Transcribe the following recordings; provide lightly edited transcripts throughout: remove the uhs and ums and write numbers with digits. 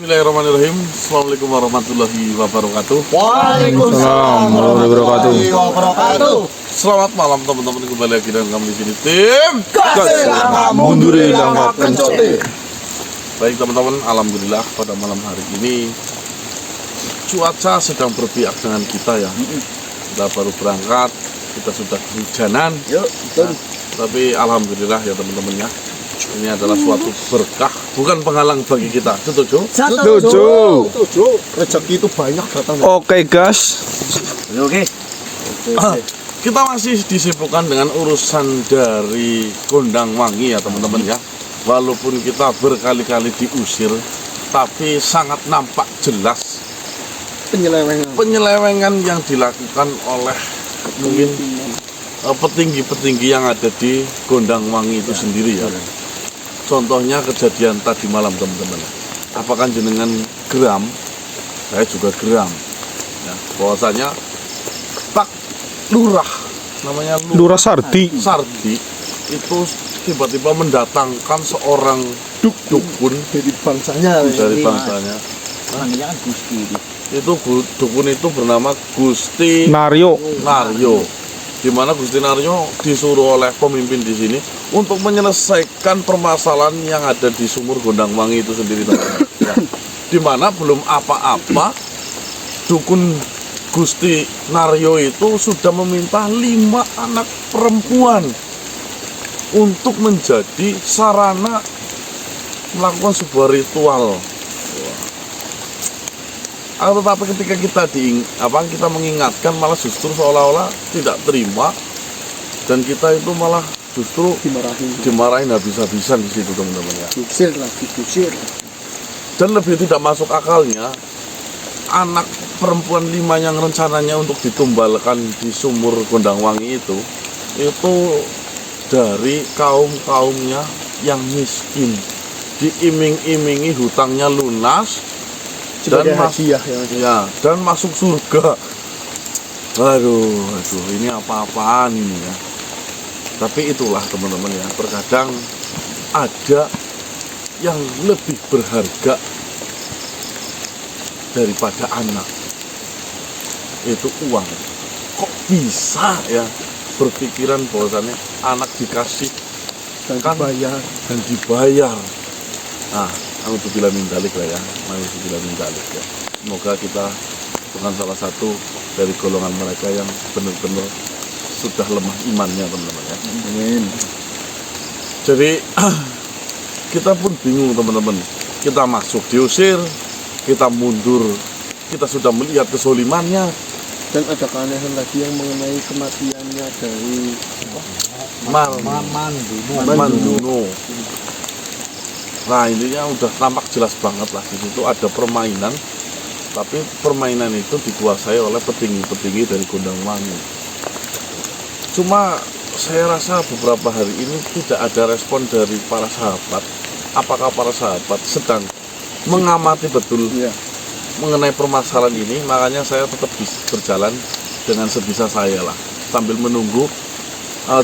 Bismillahirrahmanirrahim. Assalamualaikum warahmatullahi wabarakatuh. Waalaikumsalam warahmatullahi wabarakatuh. Selamat malam teman-teman, kembali lagi dengan kami di sini tim Kasih langkah mundur langkah kencote. Baik teman-teman, alhamdulillah pada malam hari ini cuaca sedang berpihak dengan kita ya. Kita baru berangkat, kita sudah kehujanan. Yuk, betul. Tapi alhamdulillah ya teman-teman ya. Ini adalah suatu berkah, bukan penghalang bagi kita. Setuju? Setuju. Rezeki itu banyak datang. Oke guys. Oke. Kita masih disibukkan dengan urusan dari Gondang Wangi ya teman-teman ya. Walaupun kita berkali-kali diusir, tapi sangat nampak jelas penyelewengan yang dilakukan oleh mungkin petinggi-petinggi yang ada di Gondang Wangi itu sendiri ya. Contohnya kejadian tadi malam teman-teman. Apakah jenengan geram? Saya juga geram. Ya, bahwasanya Pak Lurah, namanya Lurah Sardi itu tiba-tiba mendatangkan seorang dukun Dari bangsanya. bangsanya. Namanya kan Gusti. Itu dukun itu bernama Gusti Naryo. di mana Gusti Naryo disuruh oleh pemimpin di sini untuk menyelesaikan permasalahan yang ada di sumur Gondang Wangi itu sendiri teman-teman. Ya. Di mana belum apa-apa dukun Gusti Naryo itu sudah meminta 5 anak perempuan untuk menjadi sarana melakukan sebuah ritual. Tetapi ketika kita mengingatkan, malah justru seolah-olah tidak terima, dan kita itu malah justru dimarahin habis-habisan di situ teman-teman ya. Diusir. Dan lebih tidak masuk akalnya, anak perempuan 5 yang rencananya untuk ditumbalkan di sumur Gondang Wangi itu dari kaum-kaumnya yang miskin, diiming-imingi hutangnya lunas dan dan masuk surga. Aduh, ini apa-apaan ini ya. Tapi itulah teman-teman ya, terkadang ada yang lebih berharga daripada anak, itu uang. Kok bisa ya berpikiran bahwasannya anak dikasih Dan dibayar. Nah, alhamdulillah min dzalik lah ya. Alhamdulillah min dzalik ya. Semoga kita bukan salah satu dari golongan mereka yang benar-benar sudah lemah imannya teman-teman ya. Amin. Jadi kita pun bingung teman-teman. Kita masuk diusir, kita mundur, kita sudah melihat kesolimannya. Dan ada keanehan lagi yang mengenai kematiannya dari Manduno. Nah, intinya udah tampak jelas banget lah, di situ ada permainan, tapi permainan itu dikuasai oleh petinggi-petinggi dari Gondang Wangi. Cuma saya rasa beberapa hari ini tidak ada respon dari para sahabat. Apakah para sahabat sedang mengamati betul mengenai permasalahan ini? Makanya saya tetap berjalan dengan sebisa saya lah, sambil menunggu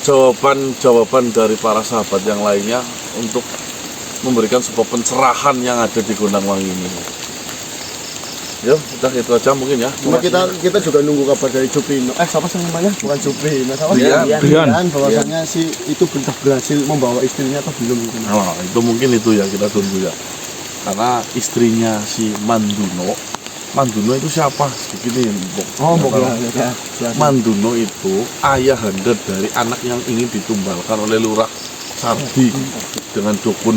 jawaban dari para sahabat yang lainnya untuk memberikan sebuah pencerahan yang ada di Gondang Wangi ini. Ya, udah itu aja mungkin ya. Cuma kita juga nunggu kabar dari Juprino. Siapa sih namanya? Bukan Juprino, siapa? Brian. Bahwasanya si itu sudah berhasil membawa istrinya atau belum? Oh, itu mungkin itu ya, kita tunggu ya. Karena istrinya si Manduno itu siapa? Begini, Manduno itu ayahanda dari anak yang ingin ditumbalkan oleh Lurah Sardi dengan dukun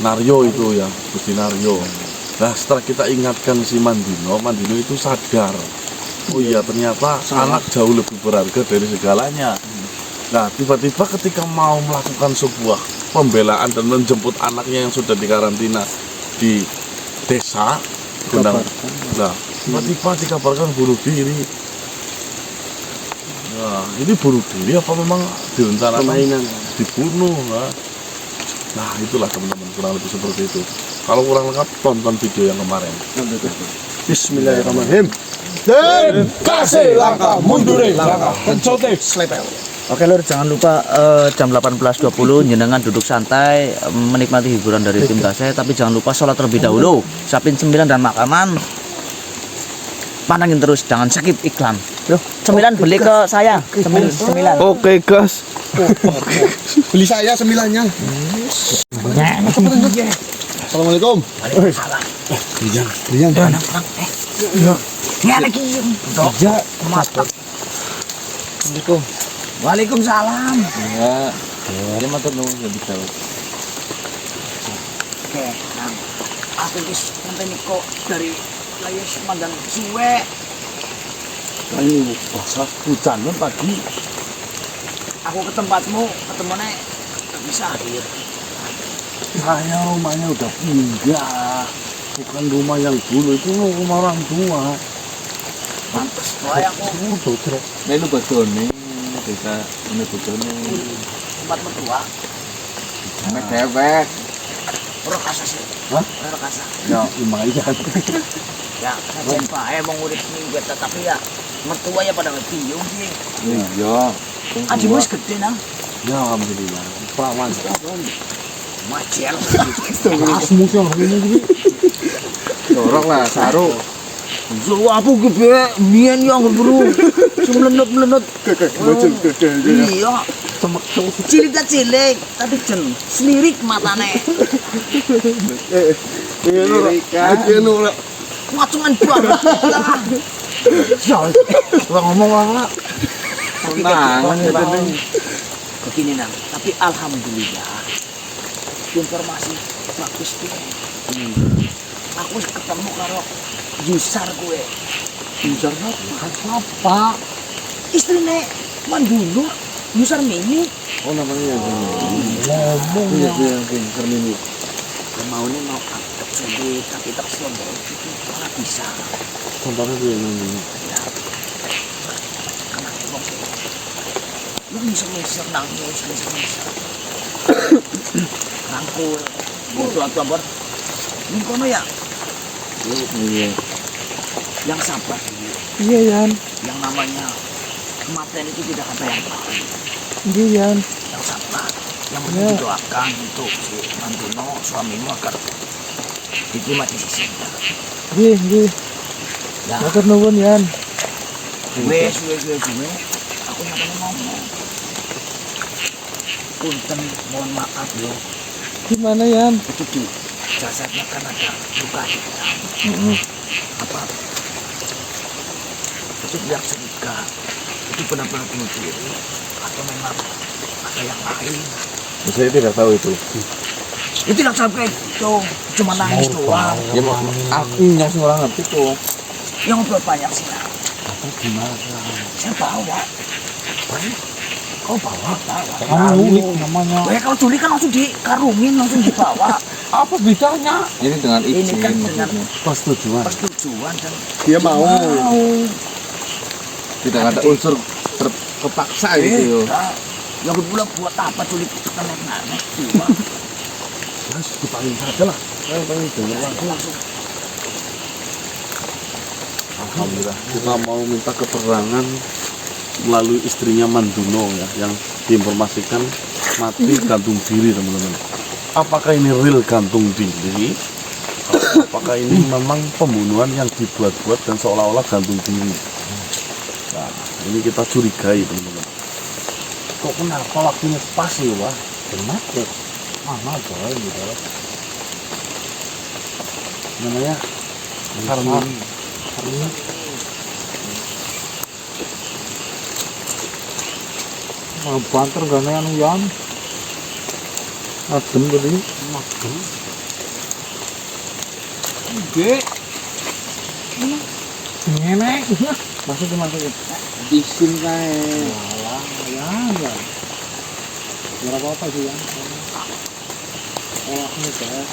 Naryo itu ya, Gusti Naryo. Nah, setelah kita ingatkan si Manduno itu sadar. Oh iya, ternyata anak jauh lebih berharga dari segalanya. Nah, tiba-tiba ketika mau melakukan sebuah pembelaan dan menjemput anaknya yang sudah dikarantina di desa Gondang, nah, tiba-tiba dikabarkan bunuh diri. Nah, ini bunuh diri apa memang direncanakan dibunuh? Nah, itulah teman-teman, kurang lebih seperti itu. Kalau kurang lengkap, tonton video yang kemarin. Bismillahirrahmanirrahim. Dan kasih langkah mundur langkah kencote. Slepel. Oke Lur, jangan lupa jam 18.20 jenengan duduk santai menikmati hiburan dari tim Gasai, tapi jangan lupa sholat terlebih dahulu. Siapin cemilan dan makanan. Pantengin terus, jangan skip iklan. Loh, cemilan beli ke saya. Cemilan. Oke gas. Beli saya sembilannya. Assalamualaikum. Waalaikumsalam. Rian. Ini lagi. Ya, Assalamualaikum. Waalaikumsalam. ya. Dia matur nuwun ya bisa. Oke, Nang. Aku wis sampai niko dari layar mandan suwe. Ini basah hujan pagi. Aku ke tempatmu, ketemunya gak bisa hadir. Saya rumahnya udah pindah. Bukan rumah yang dulu, itu rumah orang tua. Pantes boy aku Melu badone, desa ini badone. tempat mertua. Mek dewek. Ora kasa sih. Hah? Ora kasa. Ya lumayan. Ya, sajen bae mau urip minggu tapi ya mertua ya pada bingung sih. Iya. Aji wis gede nang. Ya alhamdulillah. Perawan. Macel. Asmu sih ini. Dorong lah, saru. Lu apa gede? Mian yang bro. Melenut-melenut. Bocil. Iya. Cilik tak cilik, tapi jen selirik matane. Ini lah. Ngacungan banget. Orang ngomong lah. Tenang. Begini nang, tapi alhamdulillah informasi bagus tuh. Aku wis ketemu karo Yusar gue. Bisa Apa? Istrine Mandulu, Yusar Mini. Oh namanya ya. Ngomong ya. Iya, Mini. Mau nih mau angkat sulit, tapi tak selembor itu malah bisa. Contohnya dia namanya. Ya. Karena emang lu bisa nangis, bisa. Rangkul, butuh gambar. Ini kono ya, Iya. yang sabar dulu. Iya Yan. Yang namanya kematian itu tidak ada yang tahu. Iya Yan. Yang sabar, yang penting didoakan untuk si Manduno suamimu agar diterima di sisinya. Iya. Ya, Matur nuwun Yan. wes, aku nyatanya ngomong. Punten, mohon maaf loh. Gimana Yan? Itu di jasadnya kan ada luka hitam. Apa? Itu biar curiga. Itu benar-benar bunuh diri atau memang ada yang lain. Saya tidak tahu itu. Itu tidak sampai itu, cuma nangis doang. Ya mau akunya sih orang ngerti tuh. Yang ngobrol banyak sih. Nah. Gimana? Saya bawa. Kau bawa? Unik namanya. Ya kalau culik kan langsung dikarungin, langsung dibawa. Apa bedanya? Ini dengan Ini izin kan dengan Persetujuan. persetujuan dan dia mau. Tidak ada unsur terpaksa gitu. Yang kedua buat apa culik itu kan nenek Mas, dipanggil saja lah. langsung. Alhamdulillah. Kita mau minta keterangan melalui istrinya Manduno ya, yang diinformasikan mati gantung diri teman-teman. Apakah ini real gantung diri? Apakah ini memang pembunuhan yang dibuat-buat dan seolah-olah gantung diri? Nah, ini kita curigai teman-teman. Kok kenapa waktunya pas ya, Wah? Kenapa? Mana coy gitu. Namanya karena Banter gak anu Yan. Adem tadi. makan Gede. Ngenek. Masuk dimasukin. Disin kae. Walah, ya. Berapa apa sih Yan? Oh, ini guys.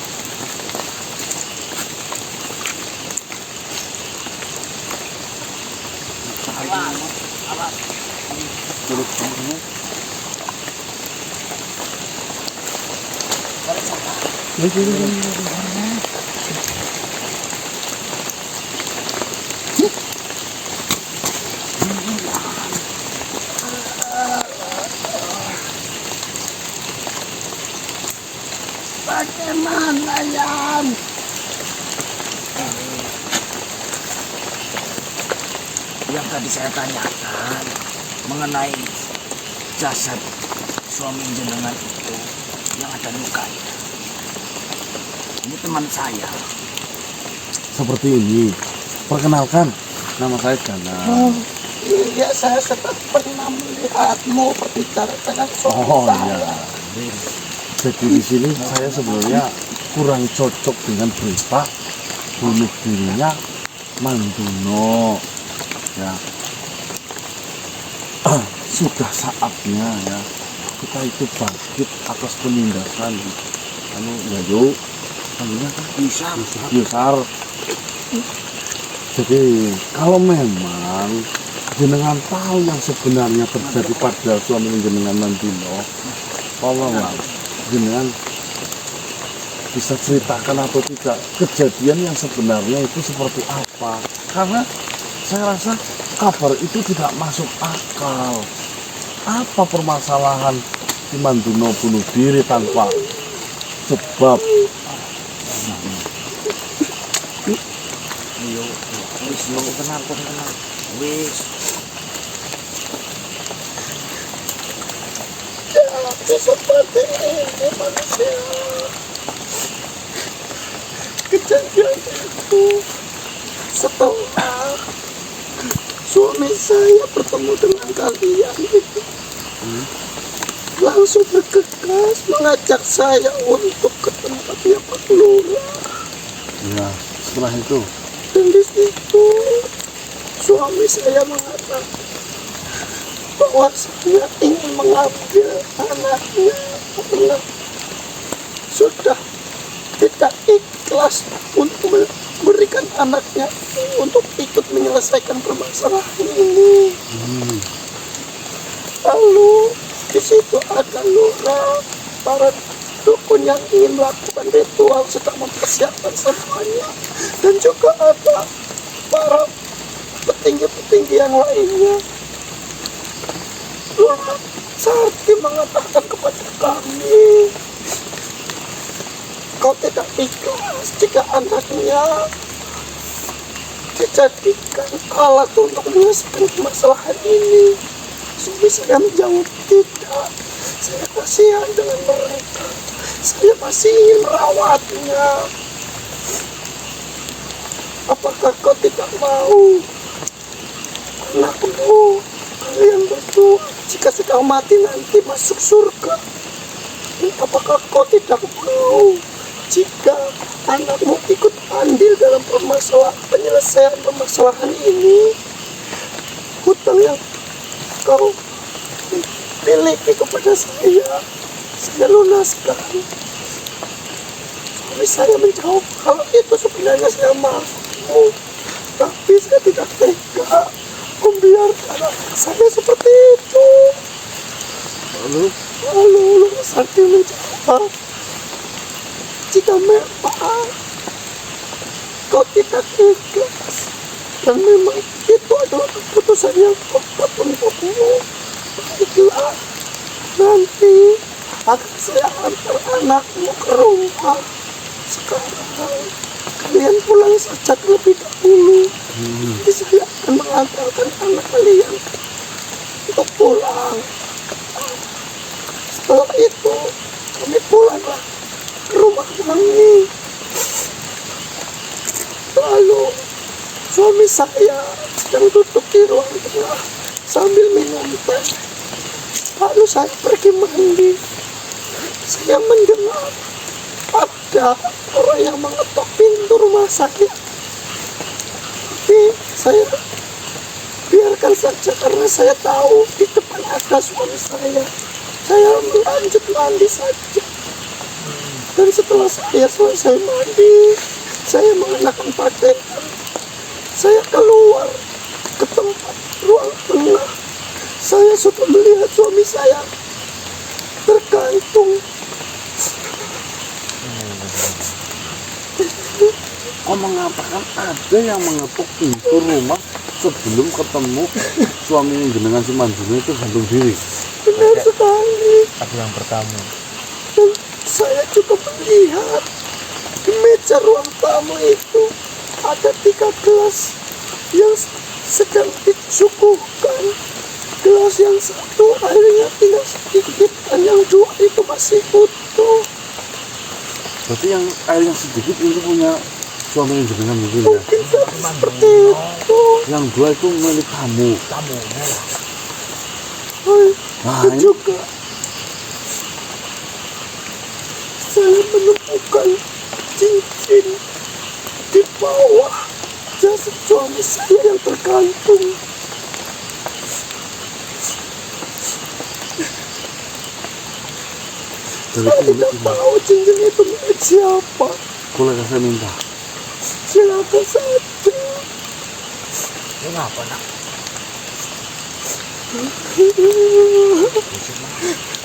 yang tadi saya tanyakan mengenai jasad suami jenengan itu yang ada lukanya. Ini teman saya. Seperti ini. Perkenalkan, nama saya Jana. Iya, saya sempat pernah melihatmu berbicara dengan suami Oh saya. iya. Jadi di sini saya sebenarnya kurang cocok dengan berita bunuh dirinya Manduno. Ya. Sudah saatnya ya kita itu bangkit atas penindasan Yayu. Panggilnya kan Yusar. Jadi kalau memang jenengan tahu yang sebenarnya terjadi pada suami jenengan Manduno, tolonglah jenengan bisa ceritakan atau tidak kejadian yang sebenarnya itu seperti apa, karena saya rasa kabar itu tidak masuk akal. Apa permasalahan di Manduno bunuh diri tanpa sebab? Wis yo kenal. Wis. Jadi seperti ini manusia. Kejadian itu setelah suami saya bertemu dengan kalian itu langsung bergegas mengajak saya untuk ke tempatnya Pak Lurah. Ya, setelah itu Dan di situ suami saya mengatakan bahwa saya ingin mengambil anaknya karena sudah tidak ikhlas untuk memberikan anaknya untuk ikut menyelesaikan permasalahan ini. Lalu di situ ada lurah, para dukun yang ingin melakukan ritual sedang mempersiapkan semuanya, dan juga ada para petinggi-petinggi yang lainnya. Lurah Sakti mengatakan kepada kami, kau tidak ikhlas jika anaknya dijadikan alat untuk menyelesaikan permasalahan ini. Suami saya menjawab, tidak, saya kasihan dengan mereka, saya masih ingin merawatnya. Apakah kau tidak mau anakmu, kalian berdua, jika sedang mati nanti masuk surga? Dan apakah kau tidak mau jika anakmu ikut andil dalam penyelesaian permasalahan ini? Hutang yang kau miliki kepada saya lunaskan. Suami saya menjawab, kalau itu sebenarnya saya mau, tapi saya tidak tega membiarkan anak saya seperti itu. Lalu Sakti menjawab, jika memang kau tidak ikhlas dan memang itu adalah keputusan yang tepat untukmu, baiklah, nanti akan saya antar anakmu ke rumah. Sekarang kalian pulang saja terlebih dahulu. Nanti saya akan mengantarkan anak kalian untuk pulang. Setelah itu kami pulanglah ke rumah kami. Lalu suami saya sedang duduk di ruang tengah sambil minum teh. Lalu saya pergi mandi. Saya mendengar ada orang yang mengetok pintu rumah saya. Tapi saya biarkan saja karena saya tahu di depan ada suami saya. Saya lanjut mandi saja. Dan setelah saya selesai mandi, saya mengenakan pakaian. Saya keluar ke tempat ruang tengah. Saya sudah melihat suami saya tergantung. kau mengatakan ada yang mengetuk pintu rumah sebelum ketemu suami jenengan si Manduno itu gantung diri. Benar sekali. Aku yang pertama. Dan saya juga melihat di meja ruang tamu itu ada 3 gelas yang sedang disuguhkan. Gelas yang satu airnya tinggal sedikit dan yang dua itu masih utuh. Berarti yang air yang sedikit itu punya suami jenengan mungkin ya. Mungkin seperti itu. Yang dua itu milik kamu. Nah, Dan ini juga saya menemukan cincin di bawah jasad suami saya yang tergantung. dari Saya kulit tidak ini. tahu cincin itu milik siapa. Boleh saya minta? Silakan saja. Kenapa nak?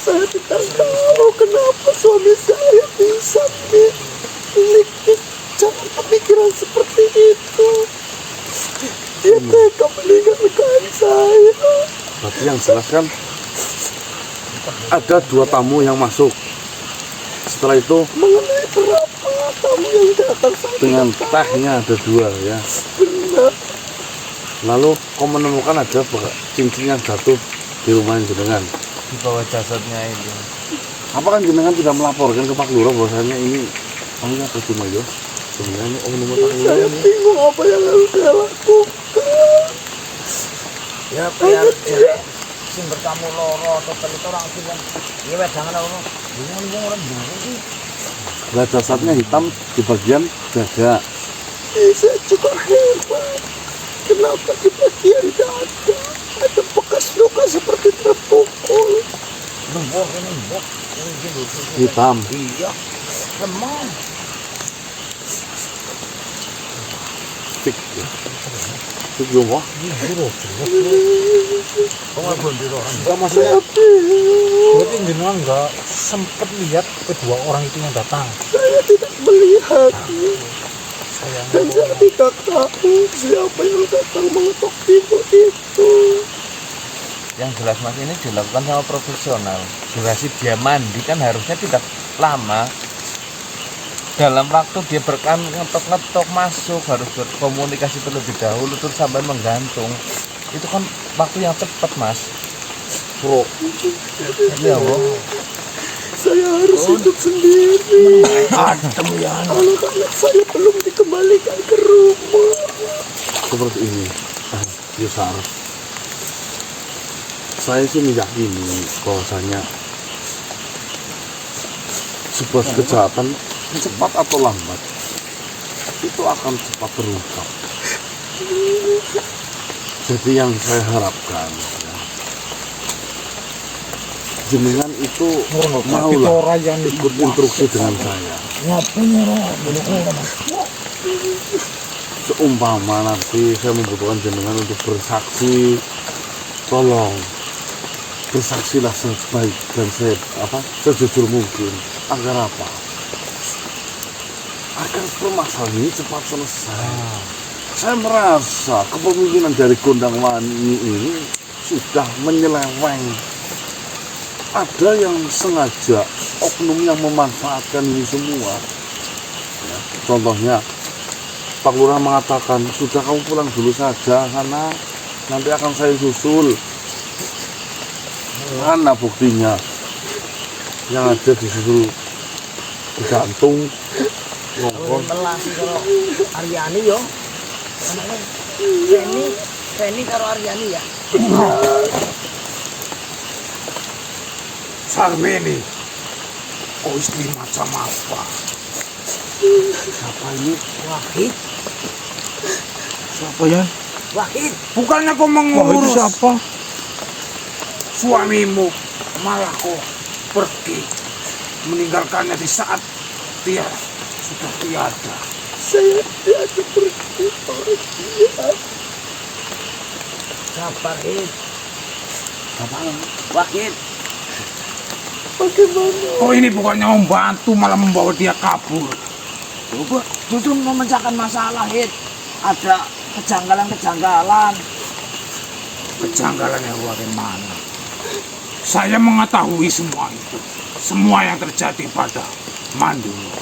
Saya tidak tahu kenapa suami saya bisa memiliki cara pemikiran seperti itu. Dia tega meninggalkan saya. Berarti yang jelas kan ada 2 tamu yang masuk. Setelah itu Mengenai berapa tamu yang datang saya dengan tidak tahu. tehnya ada 2 ya. Benar. Lalu kau menemukan ada cincin yang jatuh di rumah jenengan. Di bawah jasadnya itu. Apakah jenengan tidak melaporkan ke Pak Lurah bahwasanya ini apa cuma yo? Sebenarnya nomor Pak Lurah Saya ini. bingung apa yang harus saya lakukan. Ya biar jelek sing bertamu loro atau itu orang bilang ya wedangan orang bingung orang bingung sih. Lah jasadnya hitam di bagian dada. Saya juga heran. Kenapa di bagian dada ada bekas luka seperti terpukul. Nembok ini nembok ini gitu. Hitam. Iya. Lemah. Tik. Tik yo wah. Enggak, maksudnya berarti jenengan nggak sempet lihat kedua orang itu yang datang. Saya tidak melihat. Dan saya tidak tahu siapa yang datang mengetok pintu itu. Yang jelas mas ini dilakukan sama profesional. Durasi dia mandi kan harusnya tidak lama. Dalam waktu dia ngetok-ngetok masuk harus berkomunikasi terlebih dahulu terus sampai menggantung. Itu kan waktu yang cepat mas. Bro. Iya boh. Saya harus hidup sendiri. Adem ya. Anak-anak saya belum dikembalikan ke rumah. Seperti ini. Yusar. Saya sih meyakini bahwasanya sebuah kejahatan cepat atau lambat itu akan cepat terungkap. Jadi yang saya harapkan ya, jenengan itu maulah ikut instruksi dengan saya. Seumpama nanti saya membutuhkan jenengan untuk bersaksi, tolong bersaksilah sebaik dan sejujur mungkin. Agar apa? Agar permasalahan ini cepat selesai. Saya merasa kepemimpinan dari Gondangwangi ini sudah menyeleweng. Ada yang sengaja, oknum yang memanfaatkan ini semua. Ya, contohnya, Pak Lurah mengatakan, sudah kamu pulang dulu saja, karena nanti akan saya susul. Mana buktinya? Yang ada disusul digantung, ngongkon. Melasi kalau Aryani yo. Feni karo Aryani ya. Sarmeni, oh istri macam apa? Siapa ini? Wahid, Siapa ya? Wahid. Bukannya kau mengurus siapa? Suamimu, malah kau pergi meninggalkannya di saat dia sudah tiada. Saya tidak pergi oleh dia. Sabar Hid. Apaan? Wahid. Bagaimana? Oh ini bukannya membantu malah membawa dia kabur. Coba justru memecahkan masalah Hid. Ada kejanggalan-kejanggalan. Kejanggalan yang bagaimana? Saya mengetahui semua itu. Semua yang terjadi pada Manduro.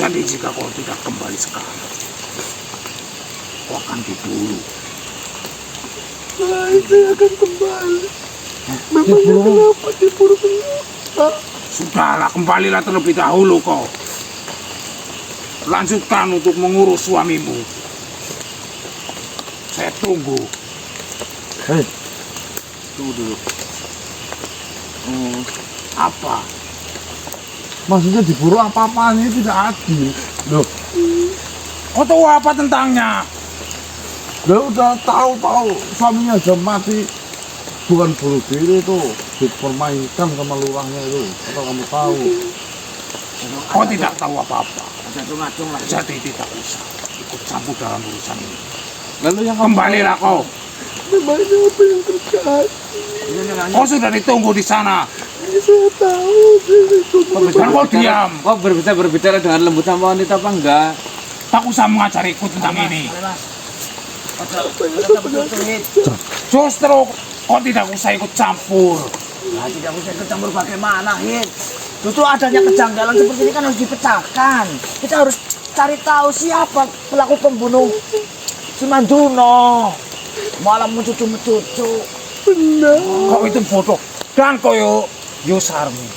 Jadi jika kau tidak kembali sekarang, aku akan diburu. Baik, saya akan kembali. Memangnya kenapa diburu kenapa? Sudahlah, kembalilah terlebih dahulu kau. Lanjutkan untuk mengurus suamimu. Saya tunggu. Hei, tunggu dulu. Apa? Maksudnya diburu apa-apaan ini tidak adil. Loh, Kau tahu apa tentangnya? dia udah tahu suaminya aja mati. Bukan bunuh diri itu, dipermainkan sama lurahnya itu. Atau kamu tahu? Kau tidak tahu apa-apa. Ada ngacung lah. Jadi tidak usah ikut campur dalam urusan ini. Lalu yang kamu Kembalilah kau. Memangnya apa yang terjadi? Kau sudah ditunggu di sana. Saya tahu, saya itu Dan kau diam. Kok berbicara dengan lembut sama wanita apa enggak? Tak usah mengajariku tentang ini. Hit. Justru kau tidak usah ikut campur. Nah, tidak usah ikut campur bagaimana, Hit? Justru adanya kejanggalan seperti ini kan harus dipecahkan. Kita harus cari tahu siapa pelaku pembunuh si Manduno. Malah mencucu-mencucu. Kau itu bodoh. Dan kau Yusarmi.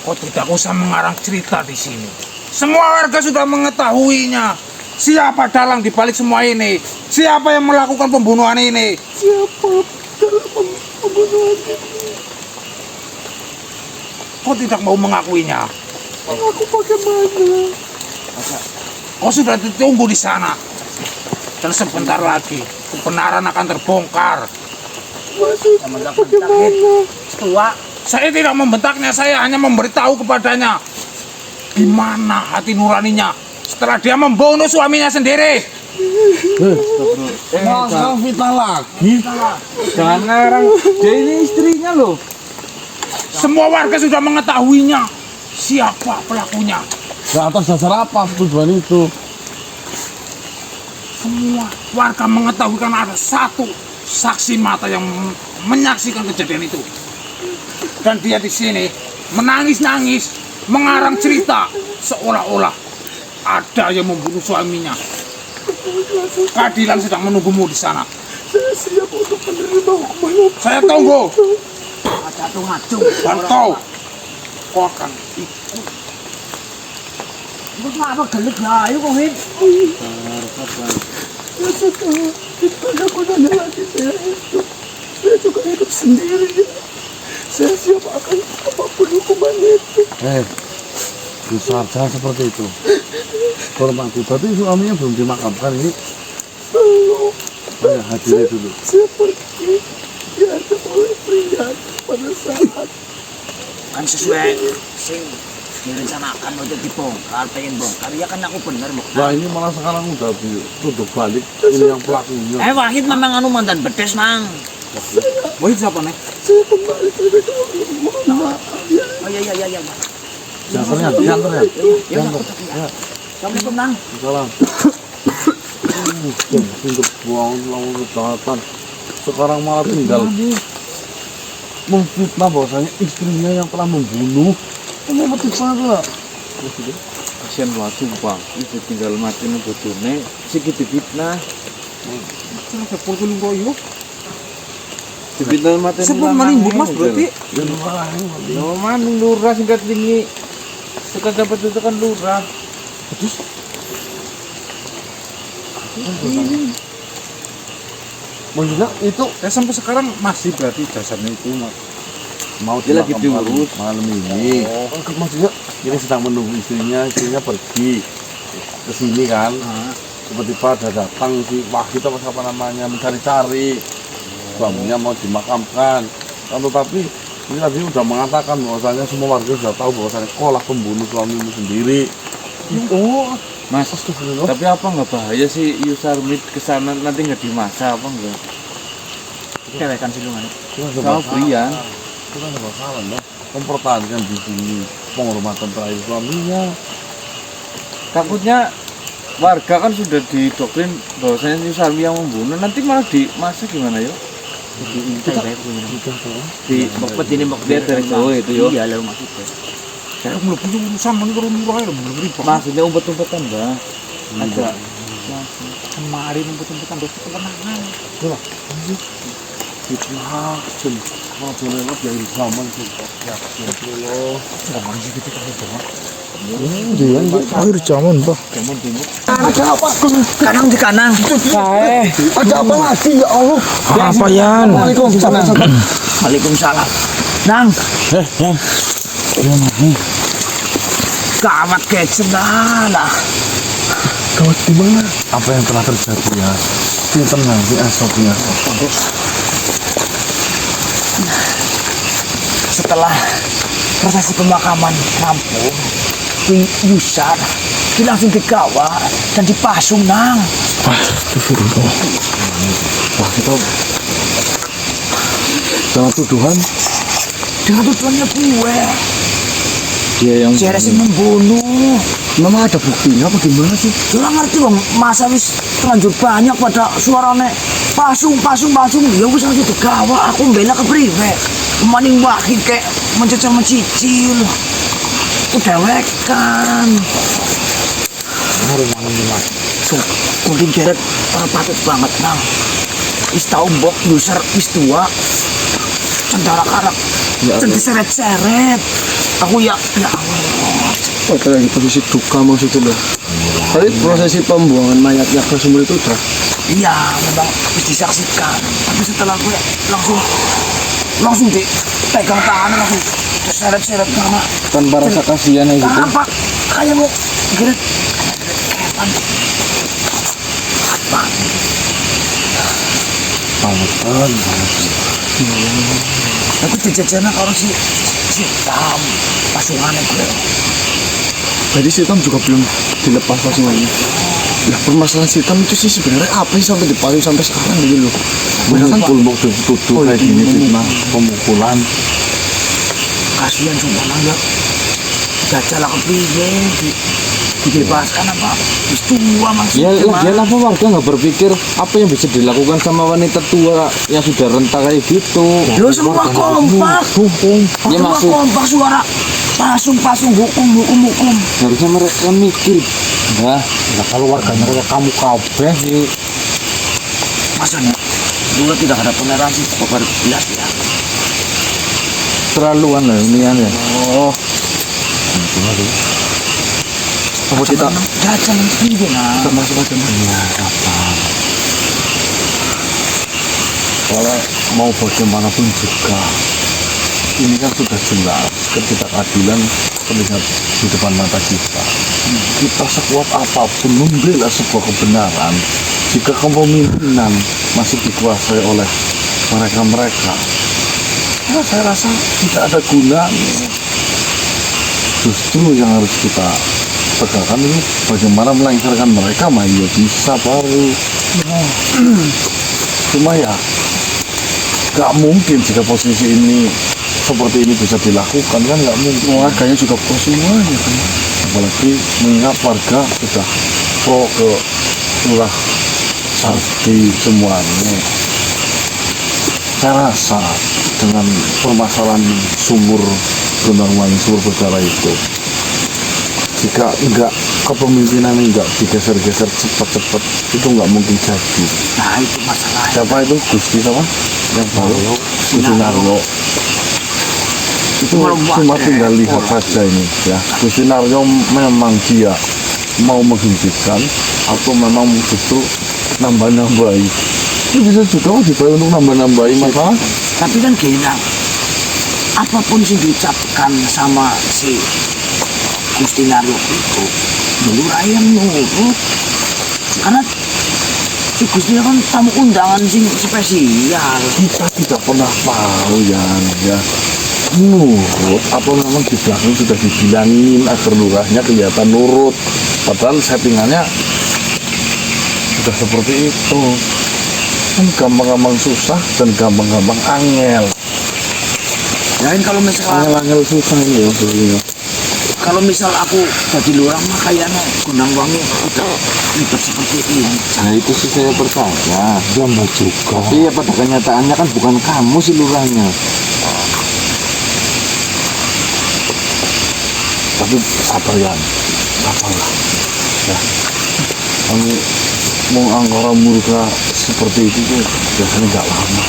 Kau tidak usah mengarang cerita di sini. Semua warga sudah mengetahuinya. Siapa dalang di balik semua ini? Siapa yang melakukan pembunuhan ini? siapa dalam pembunuhan ini? Kau tidak mau mengakuinya. Aku bagaimana? Kau sudah ditunggu di sana. Dan sebentar lagi kebenaran akan terbongkar. Maksudnya bagaimana? Tua. Saya tidak membentaknya, saya hanya memberitahu kepadanya gimana hati nuraninya setelah dia membunuh suaminya sendiri. Masa fitnah lagi? Jangan ngarang. Dia ini istrinya loh. Semua warga sudah mengetahuinya. Siapa pelakunya? Nah, atas dasar apa tujuan itu? Semua warga mengetahui karena ada satu saksi mata yang menyaksikan kejadian itu. Dan dia di sini menangis-nangis, mengarang cerita seolah-olah ada yang membunuh suaminya. Keadilan sedang menunggumu di sana. Saya siap untuk menerima hukuman. Saya tunggu. Ada tuh ngacung. Dan kau akan ikut. Itu apa gelik lah, ayo kok Hit. Ya sudah, daripada aku nanya lagi, saya juga hidup sendiri. Saya siap akan apapun hukuman itu. Besar jangan seperti itu. Hormati. Berarti suaminya belum dimakamkan ini. Belum. Ayo hadiri dulu. Saya pergi diantar oleh pria pada saat Kan sesuai sing direncanakan untuk dibongkar, pengen bongkar. Ya kan aku bener, Mbak. Nah ini malah sekarang udah ditutup balik ini yang pelakunya. Wahid memang anu mantan bedes, Nang. Wahid siapa nih? saya kembali terlebih dahulu. Mohon maaf ya. Oh iya. Jangan Ya, Jangan. Assalamualaikum, Nang. Salam. Untuk buang kejahatan. Sekarang malah tinggal memfitnah bahwasanya istrinya yang telah membunuh. Kamu mati pada. Kasian banget sumpah. Itu tinggal mati nih bojone. Sikit difitnah. Kenapa pukul koyo? Difitnah mati. Sebelum menimbun mas berarti. Ya lurah. No maning lurah singkat tinggi. Tekan dapat itu kan lurah. Maksudnya itu Sampai sekarang masih berarti jasadnya itu mau Dia lagi dimakamkan diurus. malam ini. Maksudnya ini sedang menunggu istrinya pergi ke sini kan. Tiba-tiba ada datang si Wahid apa namanya mencari-cari suaminya mau dimakamkan. Tetapi ini tadi udah mengatakan bahwasanya semua warga sudah tahu bahwasanya kau lah pembunuh suamimu sendiri. Oh, Mas, tapi apa nggak bahaya sih Yusarmit kesana nanti nggak dimasak apa enggak? Cewekan silungan. Sama Brian. Itu kan nggak salah ya. Mempertahankan di sini penghormatan terakhir suaminya. Takutnya warga kan sudah didoktrin bahwasanya Yusarmi yang membunuh, nanti malah dimasak gimana yo? Di mbok ini mbok dia dari Jawa itu yo. Iya, lalu maksudnya. Saya belum punya urusan menurut murah ya belum ribet. Maksudnya umpet-umpetan, Mbak. Ada. kemari membut-membutan dosa kemenangan. Fitnah, Jen. Mau lewat dari zaman sumpah. Ya, Allah. Zaman sih kita kalau dengar. Akhir zaman, Pak. Ada apa? Kanang di kanang. Ada apa lagi ya Allah? Apa Yan? Waalaikumsalam. Waalaikumsalam. Nang. Gawat kayak lah. Gawat di mana? Apa yang telah terjadi ya? Dia tenang, dia asok, dia asok. Setelah prosesi pemakaman rampung, di Yusar, dia langsung digawa dan dipasung, Nang. Wah, kita dengan tuduhan Dengan tujuannya gue. Dia yang Ceres yang membunuh. memang ada buktinya apa gimana sih? Jangan ngerti bang, masa wis terlanjur banyak pada suarane pasung. Ya wis langsung digawa, aku bela ke priwe. Maning wakil kayak mencicil. Udewekan. So, kuning jeret patut banget nang. Wis tau mbok Yusar wis tua. Cendara karak. Seret-seret. Aku ya Allah. Oh, lagi posisi duka maksudnya loh. Tadi prosesi pembuangan mayatnya ke sumur itu udah. Iya, memang harus disaksikan. Tapi setelah gue langsung dipegang tangan, langsung diseret-seret sama Tanpa rasa kasihan ya gitu. apa? Kayak mau geret. Apa? Aku jajanan kalau si hitam pasungannya gue. Jadi Sitam juga belum dilepas pasungannya. Nah, permasalahan Sitam itu sih sebenarnya apa sih sampai dipasung sampai sekarang gitu loh. memukul mau tuduh kayak gini, fitnah, pemukulan. Kasihan sumpah nang ya. Jajal aku piye dibebaskan apa? Wis tua maksudnya. Ya, lagian apa warga nggak berpikir apa yang bisa dilakukan sama wanita tua yang sudah renta kayak gitu? Lo semua kompak. Ya, Semua maksud- kompak suara pasung hukum. Harusnya mereka mikir, nah Kalau warganya kayak kamu kabeh nih, Masanya dulu tidak ada toleransi kepada belas ya. terlaluan lah ini ya. Apa kita Jajal piye nah. termasuk aja Kalau mau bagaimanapun juga, ini kan sudah jelas ketidakadilan terlihat di depan mata kita. Kita sekuat apapun membela sebuah kebenaran, jika kepemimpinan masih dikuasai oleh mereka-mereka, ya saya rasa tidak ada gunanya. Justru yang harus kita tegakkan ini bagaimana melengsarkan mereka, mah ya bisa baru. Cuma ya nggak mungkin jika posisi ini seperti ini bisa dilakukan, kan nggak mungkin. warganya juga pro semuanya kan. Apalagi mengingat warga sudah pro ke lurah sakti semuanya. Saya rasa dengan permasalahan sumur Gondangwangi, sumur berdarah itu, jika enggak kepemimpinan enggak digeser-geser cepat-cepat, itu enggak mungkin jadi. Nah itu masalahnya. Siapa itu? Gusti apa? Yang baru Gusti Naryo. Itu cuma tinggal lihat saja ini ya. Gusti Naryo memang dia mau menghentikan atau memang justru nambah-nambahi. Itu bisa juga dibayar untuk nambah-nambahi masalah. Tapi kan gini Nang, apapun sih diucapkan sama si Gusti Naryo itu dulu ayam nurut. Karena si Gusti kan tamu undangan sing spesial. Kita tidak pernah tahu ya. Nurut apa memang di belakang sudah dibilangin agar lurahnya kelihatan nurut, padahal settingannya sudah seperti itu. Kan gampang-gampang susah dan gampang-gampang angel. Lain kalau misalnya Angel susah ini ya sebenarnya. kalau misal aku jadi lurah mah kayaknya Gondangwangi udah ribet seperti ini. Nah itu sih saya percaya. Tapi ya pada kenyataannya kan bukan kamu sih lurahnya. Tapi sabar ya, sabarlah. Ya, kami mau angkara murka seperti itu tuh biasanya nggak lama.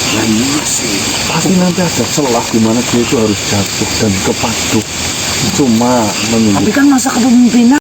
Nah, iya sih. Pasti nanti ada celah di mana dia itu harus jatuh dan kepaduk. Cuma menunggu Tapi kan masa kepemimpinan